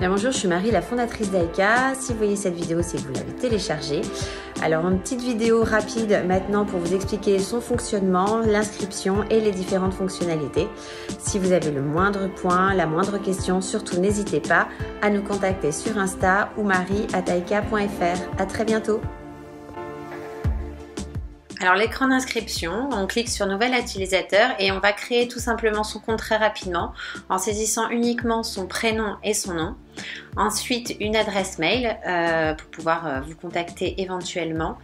Bien, bonjour, je suis Marie, la fondatrice d'Aika. Si vous voyez cette vidéo, c'est que vous l'avez téléchargée. Alors, une petite vidéo rapide maintenant pour vous expliquer son fonctionnement, l'inscription et les différentes fonctionnalités. Si vous avez le moindre point, la moindre question, surtout n'hésitez pas à nous contacter sur Insta ou marie@aika.fr. À très bientôt. Alors l'écran d'inscription, on clique sur nouvel utilisateur et on va créer tout simplement son compte très rapidement en saisissant uniquement son prénom et son nom. Ensuite une adresse mail pour pouvoir vous contacter éventuellement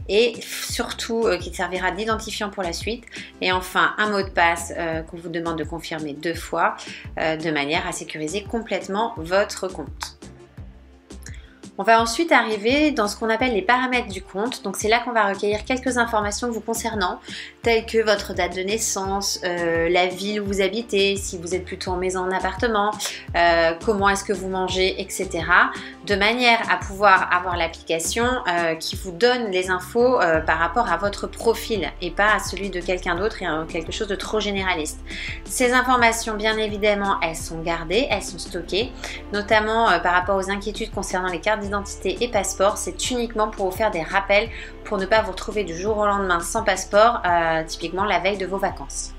et surtout qui servira d'identifiant pour la suite. Et enfin un mot de passe qu'on vous demande de confirmer 2 fois de manière à sécuriser complètement votre compte. On va ensuite arriver dans ce qu'on appelle les paramètres du compte. Donc c'est là qu'on va recueillir quelques informations vous concernant, telles que votre date de naissance, la ville où vous habitez, si vous êtes plutôt en maison, en appartement, comment est-ce que vous mangez, etc. De manière à pouvoir avoir l'application qui vous donne les infos par rapport à votre profil et pas à celui de quelqu'un d'autre et quelque chose de trop généraliste. Ces informations, bien évidemment, elles sont gardées, elles sont stockées, notamment par rapport aux inquiétudes concernant les cartes d'identité et passeport. C'est uniquement pour vous faire des rappels pour ne pas vous retrouver du jour au lendemain sans passeport, typiquement la veille de vos vacances.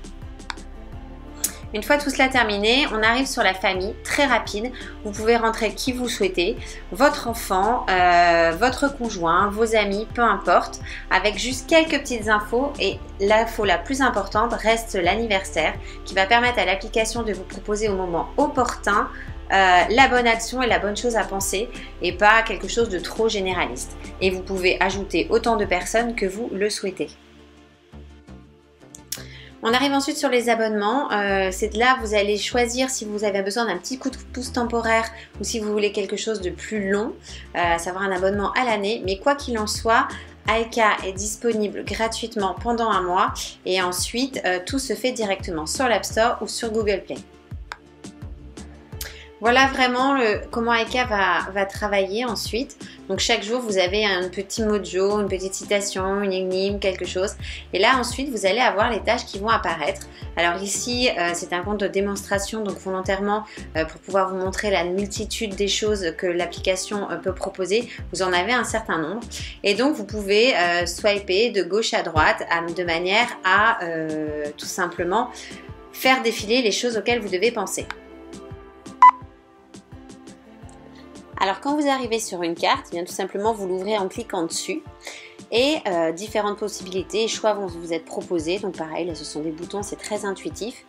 Une fois tout cela terminé, on arrive sur la famille, très rapide. Vous pouvez rentrer qui vous souhaitez, votre enfant, votre conjoint, vos amis, peu importe, avec juste quelques petites infos. Et l'info la plus importante reste l'anniversaire qui va permettre à l'application de vous proposer au moment opportun la bonne action et la bonne chose à penser et pas quelque chose de trop généraliste. Et vous pouvez ajouter autant de personnes que vous le souhaitez. On arrive ensuite sur les abonnements. C'est là vous allez choisir si vous avez besoin d'un petit coup de pouce temporaire ou si vous voulez quelque chose de plus long, à savoir un abonnement à l'année. Mais quoi qu'il en soit, Aika est disponible gratuitement pendant 1 mois et ensuite tout se fait directement sur l'App Store ou sur Google Play. Voilà vraiment comment Aika va travailler ensuite. Donc chaque jour vous avez un petit mojo, une petite citation, une énigme, quelque chose. Et là ensuite vous allez avoir les tâches qui vont apparaître. Alors ici c'est un compte de démonstration, donc volontairement pour pouvoir vous montrer la multitude des choses que l'application peut proposer. Vous en avez un certain nombre. Et donc vous pouvez swiper de gauche à droite de manière à tout simplement faire défiler les choses auxquelles vous devez penser. Alors quand vous arrivez sur une carte, bien tout simplement vous l'ouvrez en cliquant dessus et différentes possibilités et choix vont vous être proposés. Donc pareil, là ce sont des boutons, c'est très intuitif.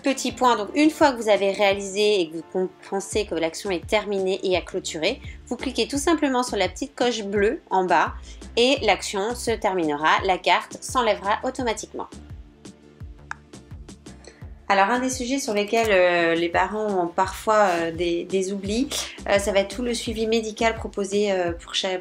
Petit point, donc une fois que vous avez réalisé et que vous pensez que l'action est terminée et à clôturer, vous cliquez tout simplement sur la petite coche bleue en bas et l'action se terminera, la carte s'enlèvera automatiquement. Alors un des sujets sur lesquels les parents ont parfois des oublis, ça va être tout le suivi médical proposé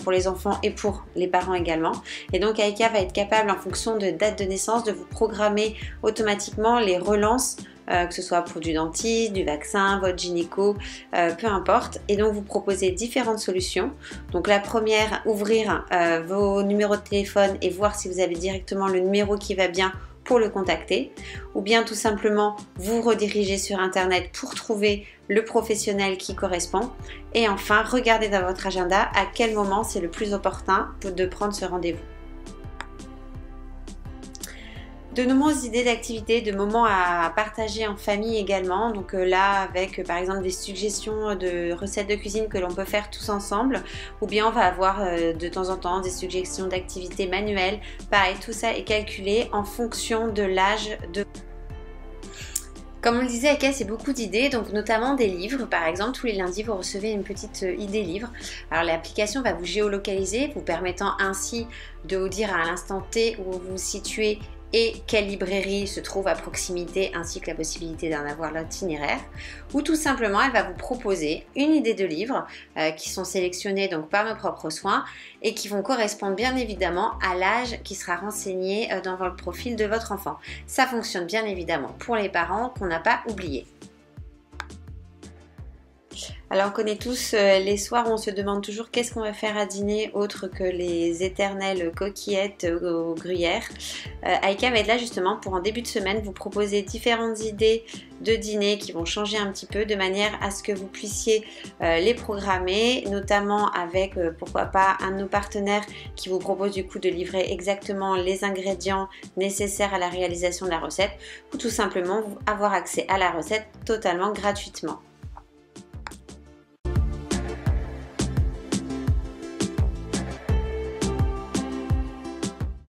pour les enfants et pour les parents également. Et donc Aika va être capable en fonction de date de naissance de vous programmer automatiquement les relances, que ce soit pour du dentiste, du vaccin, votre gynéco, peu importe. Et donc vous proposez différentes solutions. Donc la première, ouvrir vos numéros de téléphone et voir si vous avez directement le numéro qui va bien pour le contacter, ou bien tout simplement vous rediriger sur internet pour trouver le professionnel qui correspond. Et enfin, regardez dans votre agenda à quel moment c'est le plus opportun de prendre ce rendez-vous. De nombreuses idées d'activités, de moments à partager en famille également. Donc là, avec par exemple des suggestions de recettes de cuisine que l'on peut faire tous ensemble. Ou bien on va avoir de temps en temps des suggestions d'activités manuelles. Pareil, tout ça est calculé en fonction de l'âge de... Comme on le disait, Aika, c'est beaucoup d'idées, donc notamment des livres. Par exemple, tous les lundis, vous recevez une petite idée livre. Alors l'application va vous géolocaliser, vous permettant ainsi de vous dire à l'instant T où vous vous situez et quelle librairie se trouve à proximité, ainsi que la possibilité d'en avoir l'itinéraire. Ou tout simplement, elle va vous proposer une idée de livres qui sont sélectionnés donc par nos propres soins et qui vont correspondre bien évidemment à l'âge qui sera renseigné dans le profil de votre enfant. Ça fonctionne bien évidemment pour les parents qu'on n'a pas oublié. Alors on connaît tous les soirs où on se demande toujours qu'est-ce qu'on va faire à dîner autre que les éternelles coquillettes aux gruyères. Aïka va être là justement pour en début de semaine vous proposer différentes idées de dîner qui vont changer un petit peu de manière à ce que vous puissiez les programmer, notamment avec pourquoi pas un de nos partenaires qui vous propose du coup de livrer exactement les ingrédients nécessaires à la réalisation de la recette ou tout simplement avoir accès à la recette totalement gratuitement.